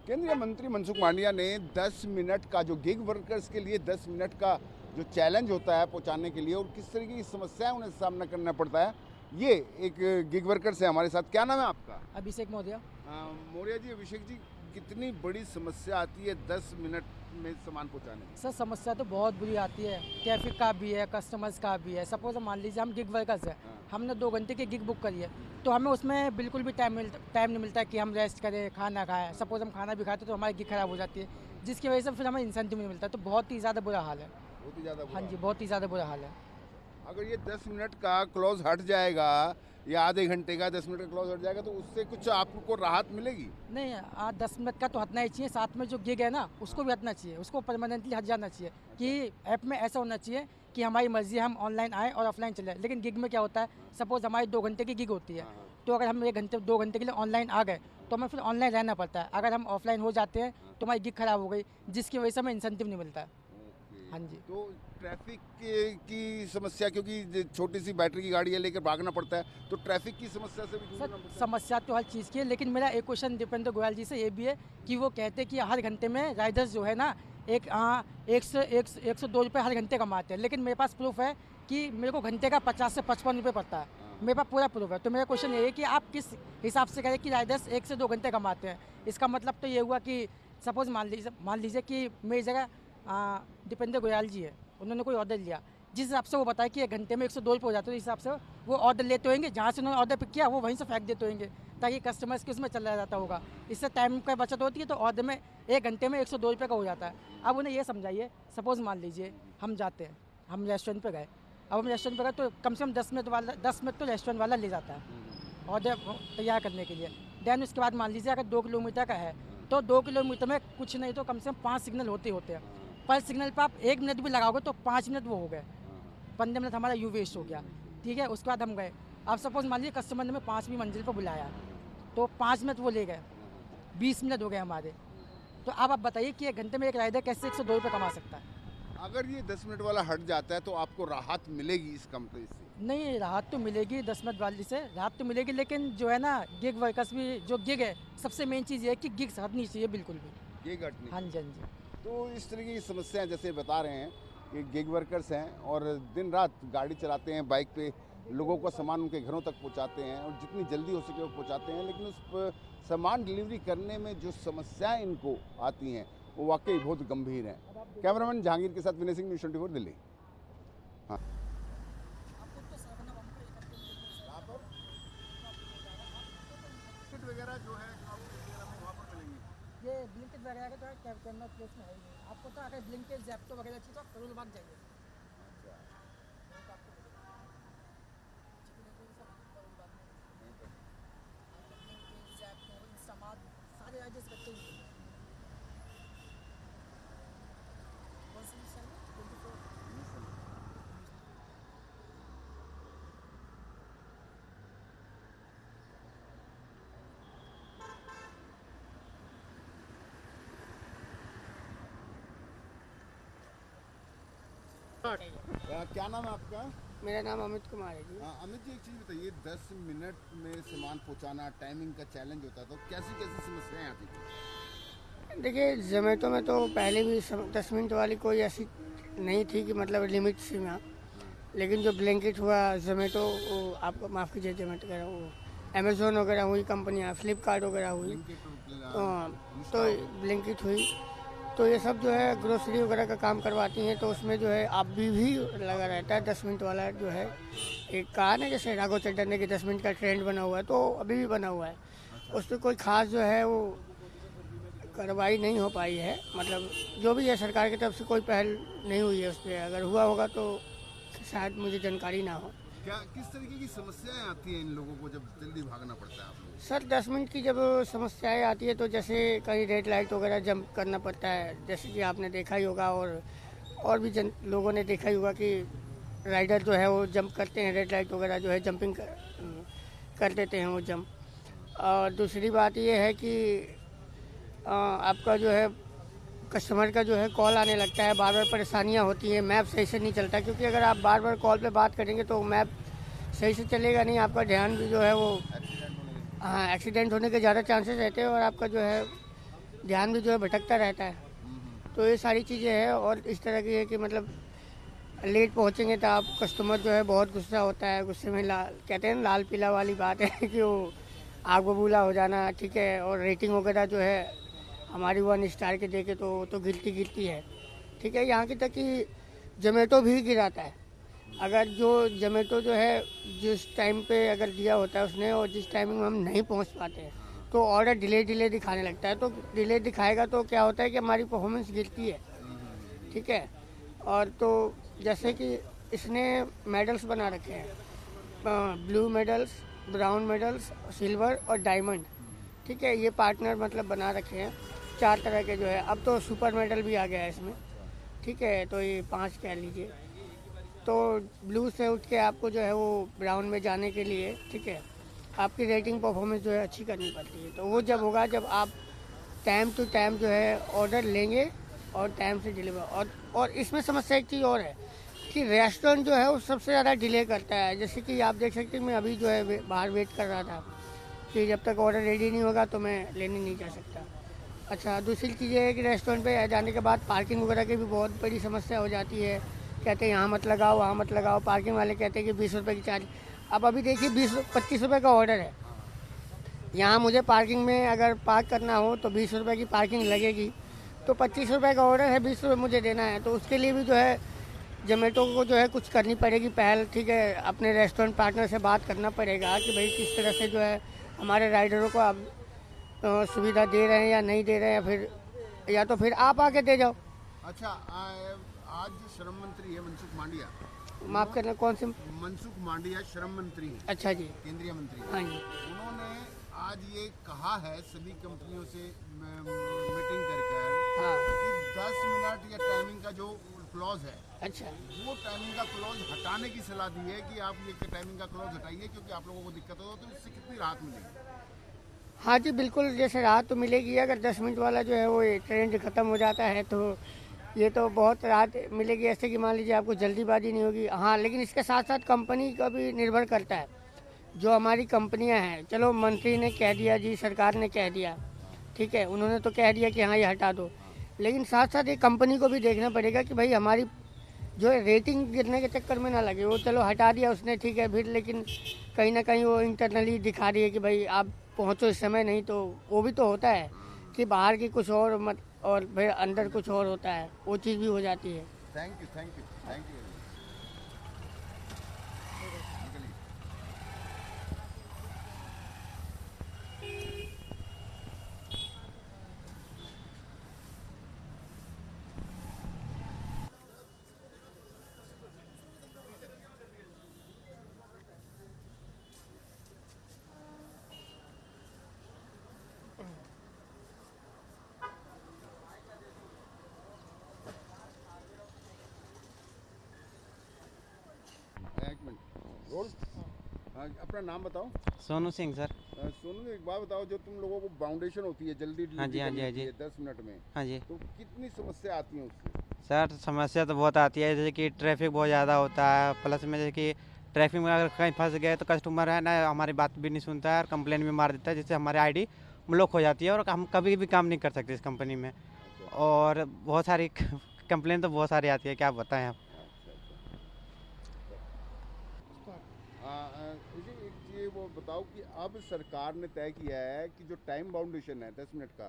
केंद्रीय मंत्री मनसुख मांडविया ने 10 मिनट का जो गिग वर्कर्स के लिए 10 मिनट का जो चैलेंज होता है पहुंचाने के लिए और किस तरीके की समस्याएं उन्हें सामना करना पड़ता है, ये एक गिग वर्कर्स है हमारे साथ। क्या नाम है आपका? अभिषेक मौर्य। मौर्य जी, अभिषेक जी, कितनी बड़ी समस्या आती है 10 मिनट में सामान पहुंचाने में? सर समस्या तो बहुत बुरी आती है, ट्रैफिक का भी है, कस्टमर्स का भी है। सपोज मान लीजिए हम गिग वर्कर्स हैं, हमने 2 घंटे की गिग बुक करी है, तो हमें उसमें बिल्कुल भी टाइम नहीं मिलता है कि हम रेस्ट करें, खाना खाएं। सपोज हम खाना भी खाते तो हमारी गिग खराब हो जाती है, जिसकी वजह से फिर हमें इंसेंटिव नहीं मिलता। तो बहुत ही ज़्यादा बुरा हाल है। बहुत ही ज़्यादा हाँ जी, बहुत ही ज़्यादा बुरा हाल है। अगर ये 10 मिनट का क्लॉज हट जाएगा या आधे घंटे का 10 मिनट का क्लॉज हट जाएगा तो उससे कुछ आपको राहत मिलेगी? नहीं, 10 मिनट का तो हटना ही चाहिए, साथ में जो गिग है ना उसको भी हटना चाहिए, उसको परमानेंटली हट जाना चाहिए। कि ऐप में ऐसा होना चाहिए कि हमारी मर्जी हम ऑनलाइन आए और ऑफलाइन चले। लेकिन गिग में क्या होता है, सपोज हमारी 2 घंटे की गिग होती है, तो अगर हम 2 घंटे के लिए ऑनलाइन आ गए तो हमें फिर ऑनलाइन रहना पड़ता है। अगर हम ऑफलाइन हो जाते हैं तो हमारी गिग खराब हो गई, जिसकी वजह से हमें इंसेंटिव नहीं मिलता है। हाँ जी। तो ट्रैफिक की समस्या, क्योंकि छोटी सी बैटरी की गाड़ी है लेकर भागना पड़ता है, तो ट्रैफिक की समस्या से भी जूझना सर पड़ता है। समस्या तो हर चीज़ की है, लेकिन मेरा एक क्वेश्चन दीपेंद्र गोयल जी से ये भी है कि वो कहते हैं कि हर घंटे में राइडर्स जो है ना एक सौ 2 रुपये हर घंटे कमाते हैं। लेकिन मेरे पास प्रूफ है कि मेरे को घंटे का 50 से 55 रुपये पड़ता है। मेरे पास पूरा प्रूफ है। तो मेरा क्वेश्चन ये है कि आप किस हिसाब से करें कि राइडर्स 1 से 2 घंटे कमाते हैं। इसका मतलब तो ये हुआ कि सपोज मान लीजिए कि मेरी जगह दीपेंद्र गोयल जी है, उन्होंने कोई ऑर्डर लिया, जिस हिसाब से वो बताया कि 1 घंटे में 102 रुपये हो जाते हैं, तो इस हिसाब से वो ऑर्डर लेते होंगे, जहाँ से उन्होंने ऑर्डर पिक किया वो वहीं से फेंक देते होंगे, ताकि कस्टमर्स के उसमें चला जाता होगा। इससे टाइम का बचत होती है, तो ऑर्डर में 1 घंटे में 102 रुपये का हो जाता है। अब उन्हें ये समझाइए, सपोज मान लीजिए हम जाते हैं, हम रेस्टोरेंट पर गए, अब हम रेस्टोरेंट पर गए तो कम से कम 10 मिनट तो रेस्टोरेंट वाला ले जाता है ऑर्डर तैयार करने के लिए। देन उसके बाद मान लीजिए अगर 2 किलोमीटर का है तो 2 किलोमीटर में कुछ नहीं तो कम से कम 5 सिग्नल होते हैं। पर सिग्नल पर आप 1 मिनट भी लगाओगे तो 5 मिनट वो हो गए, 15 मिनट हमारा यू वेस्ट हो गया। ठीक है, उसके बाद हम गए, अब सपोज मान लीजिए कस्टमर ने हमें 5वीं मंजिल पर बुलाया तो 5 मिनट वो ले गए, 20 मिनट हो गए हमारे। तो अब आप बताइए कि 1 घंटे में एक राइडर कैसे 102 रुपये कमा सकता है? अगर ये 10 मिनट वाला हट जाता है तो आपको राहत मिलेगी इस कंपनी से? नहीं, राहत तो मिलेगी 10 मिनट वाली से, राहत तो मिलेगी, लेकिन जो है ना गिग वर्कर्स भी, जो गिग है, सबसे मेन चीज़ ये है कि गिग हटनी चाहिए बिल्कुल भी। ये घटनी। हाँ जी, हाँ जी। तो इस तरीके की समस्याएं जैसे बता रहे हैं कि गिग वर्कर्स हैं और दिन रात गाड़ी चलाते हैं, बाइक पे लोगों का सामान उनके घरों तक पहुंचाते हैं और जितनी जल्दी हो सके वो पहुंचाते हैं, लेकिन उस सामान डिलीवरी करने में जो समस्याएं इनको आती हैं वो वाकई बहुत गंभीर हैं। कैमरामैन जहांगीर के साथ विनय सिंह, न्यूज़ 24 दिल्ली। हाँ, वगैरह जो है वहाँ पर मिलेंगी। ये ब्लिंकिट वगैरह का तो कैमरा प्लेस में है ही नहीं। आपको तो अगर ब्लिंकिट ज़ेप्टो वगैरह चाहिए तो आप करोल बाग जाइए। सारे राइडर्स करते ही हैं। कौन सी न्यूज़ चैनल? 24। क्या नाम है आपका? मेरा नाम अमित कुमार है जी। अमित जी, एक चीज़ बताइए, 10 मिनट में सामान पहुंचाना टाइमिंग का चैलेंज होता है, तो कैसी कैसी समस्याएं आती थी? देखिए, जोमेटो में तो पहले भी 10 मिनट वाली कोई ऐसी नहीं थी कि मतलब लिमिट सीमा। लेकिन जो ब्लिंकिट हुआ, जोमेटो, आपको माफ़ कीजिए, जोमेटो कह रहा हूँ, अमेज़ोन वगैरह हुई कंपनियाँ, फ्लिपकार्ट वगैरह हुई, तो ब्लिंकिट हुई, तो ये सब जो है ग्रोसरी वगैरह का काम करवाती हैं। तो उसमें जो है आप भी लगा रहता है 10 मिनट वाला जो है। एक कहा ना जैसे राघव चड्ढा ने कि 10 मिनट का ट्रेंड बना हुआ है, तो अभी भी बना हुआ है। उस पर कोई ख़ास जो है वो कार्रवाई नहीं हो पाई है, मतलब जो भी है सरकार की तरफ से कोई पहल नहीं हुई है उस पर। अगर हुआ होगा तो शायद मुझे जानकारी ना हो। क्या किस तरीके की समस्याएं आती हैं इन लोगों को जब जल्दी भागना पड़ता है आप लोगों सर 10 मिनट की जब समस्याएं आती है तो जैसे कहीं रेड लाइट वगैरह जंप करना पड़ता है, जैसे कि आपने देखा ही होगा और भी लोगों ने देखा ही होगा कि राइडर जो है वो जंप करते हैं, रेड लाइट वगैरह जो है जंपिंग कर देते हैं वो जंप। और दूसरी बात ये है कि आपका जो है कस्टमर का जो है कॉल आने लगता है, बार बार परेशानियां होती हैं, मैप सही से नहीं चलता, क्योंकि अगर आप बार बार कॉल पे बात करेंगे तो मैप सही से चलेगा नहीं, आपका ध्यान भी जो है वो, हाँ, एक्सीडेंट होने के ज़्यादा चांसेस रहते हैं और आपका जो है ध्यान भी जो है भटकता रहता है। तो ये सारी चीज़ें हैं। और इस तरह की है कि मतलब लेट पहुंचेंगे तो आप कस्टमर जो है बहुत गुस्सा होता है, गुस्से में कहते हैं ना, लाल पीला वाली बात है कि वो आग बबूला हो जाना, ठीक है। और रेटिंग वगैरह जो है हमारी 1 स्टार के देके तो गिरती है, ठीक है। यहाँ की तक कि जोमेटो भी गिराता है। अगर जो जोमेटो जो है जिस टाइम पे अगर दिया होता है उसने और जिस टाइमिंग में हम नहीं पहुँच पाते हैं तो ऑर्डर डिले दिखाने लगता है। तो डिले दिखाएगा तो क्या होता है कि हमारी परफॉर्मेंस गिरती है, ठीक है। और तो जैसे कि इसने मेडल्स बना रखे हैं, blue medals, brown medals, silver और डायमंड, ठीक है। ये पार्टनर मतलब बना रखे हैं 4 तरह के जो है। अब तो सुपर मेडल भी आ गया है इसमें, ठीक है। तो ये 5 कह लीजिए। तो ब्लू से उठ के आपको जो है वो ब्राउन में जाने के लिए, ठीक है, आपकी रेटिंग परफॉर्मेंस जो है अच्छी करनी पड़ती है। तो वो जब होगा जब आप टाइम टू टाइम जो है ऑर्डर लेंगे और टाइम से डिलीवर। और इसमें समस्या एक चीज़ और है कि रेस्टोरेंट जो है वो सबसे ज़्यादा डिले करता है। जैसे कि आप देख सकते हैं मैं अभी जो है बाहर वेट कर रहा था कि जब तक ऑर्डर रेडी नहीं होगा तो मैं लेने नहीं जा सकता। अच्छा, दूसरी चीज़ ये है कि रेस्टोरेंट पे जाने के बाद पार्किंग वगैरह की भी बहुत बड़ी समस्या हो जाती है। कहते हैं यहाँ मत लगाओ, वहाँ मत लगाओ। पार्किंग वाले कहते हैं कि 20 रुपये की चार्ज। अब अभी देखिए 25 रुपये का ऑर्डर है, यहाँ मुझे पार्किंग में अगर पार्क करना हो तो 20 रुपये की पार्किंग लगेगी। तो 25 रुपये का ऑर्डर है, 20 रुपये मुझे देना है। तो उसके लिए भी जो है जोमेटो को जो है कुछ करनी पड़ेगी पहल, ठीक है। अपने रेस्टोरेंट पार्टनर से बात करना पड़ेगा कि भाई किस तरह से जो है हमारे राइडरों को आप सुविधा दे रहे हैं या नहीं दे रहे हैं, या तो फिर आप आके दे जाओ। अच्छा, आज श्रम मंत्री है मनसुख मांडविया। माफ़ करना, कौन से? मनसुख मांडविया श्रम मंत्री हैं। अच्छा जी, केंद्रीय मंत्री। हाँ जी। उन्होंने आज ये कहा है सभी कंपनियों से मीटिंग कर हाँ, कि 10 मिनट या टाइमिंग का जो क्लॉज है, अच्छा, वो टाइमिंग का क्लॉज हटाने की सलाह दी है कि आप ये टाइमिंग का क्लॉज हटाइए क्योंकि आप लोगों को दिक्कत हो तो इससे कितनी राहत मिलेगी। हाँ जी, बिल्कुल। जैसे राहत तो मिलेगी अगर 10 मिनट वाला जो है वो ट्रेंड ख़त्म हो जाता है तो ये तो बहुत राहत मिलेगी। ऐसे कि मान लीजिए आपको जल्दीबाजी नहीं होगी। हाँ, लेकिन इसके साथ साथ कंपनी का भी निर्भर करता है। जो हमारी कंपनियां हैं, चलो मंत्री ने कह दिया जी, सरकार ने कह दिया, ठीक है, उन्होंने तो कह दिया कि हाँ ये हटा दो, लेकिन साथ साथ ये कंपनी को भी देखना पड़ेगा कि भाई हमारी जो है रेटिंग गिरने के चक्कर में ना लगे। वो चलो हटा दिया उसने, ठीक है, फिर लेकिन कहीं ना कहीं वो इंटरनली दिखा रही है कि भाई आप पहुँचो इस समय, नहीं तो वो भी तो होता है कि बाहर की कुछ और मत और फिर अंदर कुछ और होता है, वो चीज़ भी हो जाती है। Thank you, thank you, thank you. एक मिनट, रोल। हाँ, अपना नाम बताओ। सोनू सिंह सर। सोनू, एक बात बताओ, जो तुम लोगों को बाउंडेशन होती है जल्दी हाँ जी, हाँ जी, हाँ जी। 10 मिनट में, हाँ जी तो कितनी समस्या आती है उससे? सर, समस्या तो बहुत आती है, जैसे कि ट्रैफिक बहुत ज़्यादा होता है, प्लस में जैसे कि ट्रैफिक में अगर कहीं फंस गए तो कस्टमर है ना हमारी बात भी नहीं सुनता है और कंप्लेन भी मार देता है, जिससे हमारी आईडी ब्लॉक हो जाती है और हम कभी भी काम नहीं कर सकते इस कंपनी में। और बहुत सारी कंप्लेन तो बहुत सारी आती है, क्या बताएं आप। मुझे एक चीज़ वो बताओ कि अब सरकार ने तय किया है कि जो टाइम बाउंडेशन है 10 मिनट का,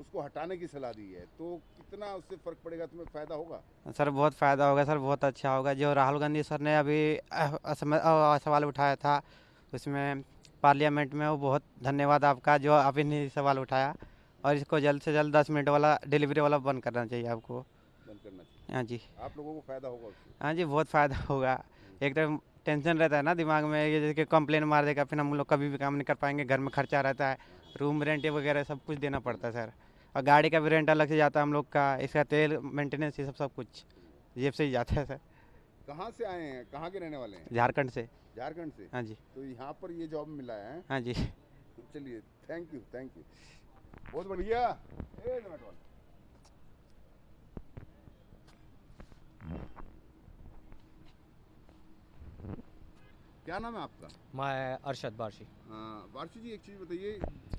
उसको हटाने की सलाह दी है, तो कितना उससे फ़र्क पड़ेगा, तुम्हें फ़ायदा होगा? सर बहुत फ़ायदा होगा सर, बहुत अच्छा होगा। जो राहुल गांधी सर ने अभी सवाल उठाया था उसमें पार्लियामेंट में, वो बहुत धन्यवाद आपका जो आपने ने सवाल उठाया। और इसको जल्द से जल्द 10 मिनट वाला डिलीवरी वाला बंद करना चाहिए आपको। बंद करना चाहिए। हाँ जी, आप लोगों को फ़ायदा होगा उससे? हाँ जी, बहुत फ़ायदा होगा। एक तो टेंशन रहता है ना दिमाग में, ये जैसे कि कंप्लेन मार देगा फिर हम लोग कभी भी काम नहीं कर पाएंगे, घर में खर्चा रहता है, रूम रेंट वगैरह सब कुछ देना पड़ता है सर। और गाड़ी का भी रेंट अलग से जाता है हम लोग का, इसका तेल मेंटेनेंस ये सब कुछ जेब से ही जाता है सर। कहाँ से आए हैं, कहाँ के रहने वाले हैं? झारखंड से। झारखंड से। हाँ जी, तो यहाँ पर ये जॉब मिला है? हाँ जी। चलिए, थैंक यू, थैंक यू, बहुत बढ़िया। एक मिनट वाला। क्या नाम है आपका? मैं अरशद बारशी। वार्षी जी, एक चीज़ बताइए,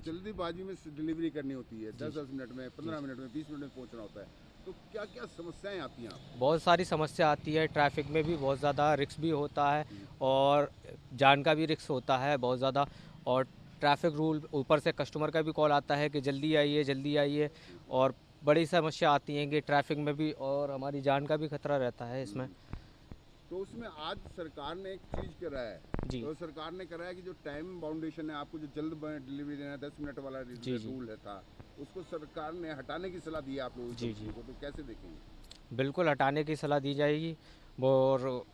जल्दीबाजी में डिलीवरी करनी होती है, 10-10 मिनट में, 15 मिनट में, 20 मिनट में पहुंचना होता है, तो क्या क्या समस्याएं आती हैं आपको? बहुत सारी समस्या आती है, ट्रैफिक में भी बहुत ज़्यादा रिस्क भी होता है और जान का भी रिस्क होता है बहुत ज़्यादा। और ट्रैफिक रूल ऊपर से कस्टमर का भी कॉल आता है कि जल्दी आइए, और बड़ी समस्या आती हैं कि ट्रैफिक में भी, और हमारी जान का भी खतरा रहता है इसमें। तो उसमें आज सरकार ने एक चीज़ करा है, जी। तो सरकार ने करा है कि जो टाइम बाउंडेशन है, आपको जो जल्द डिलीवरी देना है, 10 मिनट वाला रूल है था, उसको सरकार ने हटाने की सलाह दी है आप लोगों जी, को, तो कैसे देखेंगे? बिल्कुल हटाने की सलाह दी जाएगी, और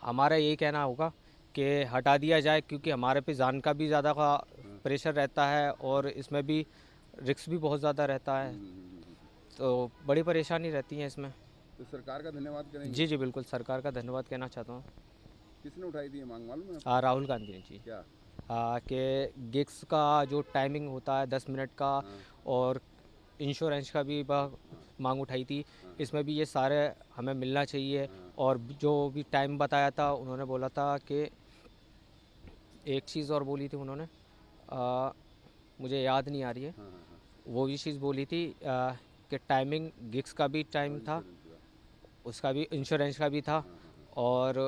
हमारा यही कहना होगा कि हटा दिया जाए, क्योंकि हमारे पे जान का भी ज़्यादा का प्रेशर रहता है और इसमें भी रिस्क भी बहुत ज़्यादा रहता है, तो बड़ी परेशानी रहती है इसमें। तो सरकार का धन्यवाद करेंगे। जी बिल्कुल, सरकार का धन्यवाद कहना चाहता हूँ। किसने उठाई थी ये मांग, मालूम है? राहुल गांधी ने जी। क्या? कि गिग्स का जो टाइमिंग होता है 10 मिनट का, और इंश्योरेंस का भी मांग उठाई थी, इसमें भी ये सारे हमें मिलना चाहिए। और जो भी टाइम बताया था, उन्होंने बोला था कि एक चीज़ और बोली थी उन्होंने, मुझे याद नहीं आ रही है, वो भी चीज़ बोली थी कि टाइमिंग गिग्स का भी टाइम था, उसका भी इंश्योरेंस का भी था, और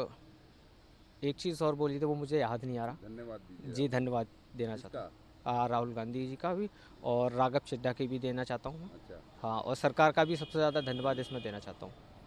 एक चीज़ और बोली थी, वो मुझे याद नहीं आ रहा। धन्यवाद दीजिए। जी धन्यवाद देना चाहता हूँ राहुल गांधी जी का भी, और राघव चड्ढा की भी देना चाहता हूँ। अच्छा। हाँ, और सरकार का भी सबसे ज़्यादा धन्यवाद इसमें देना चाहता हूँ।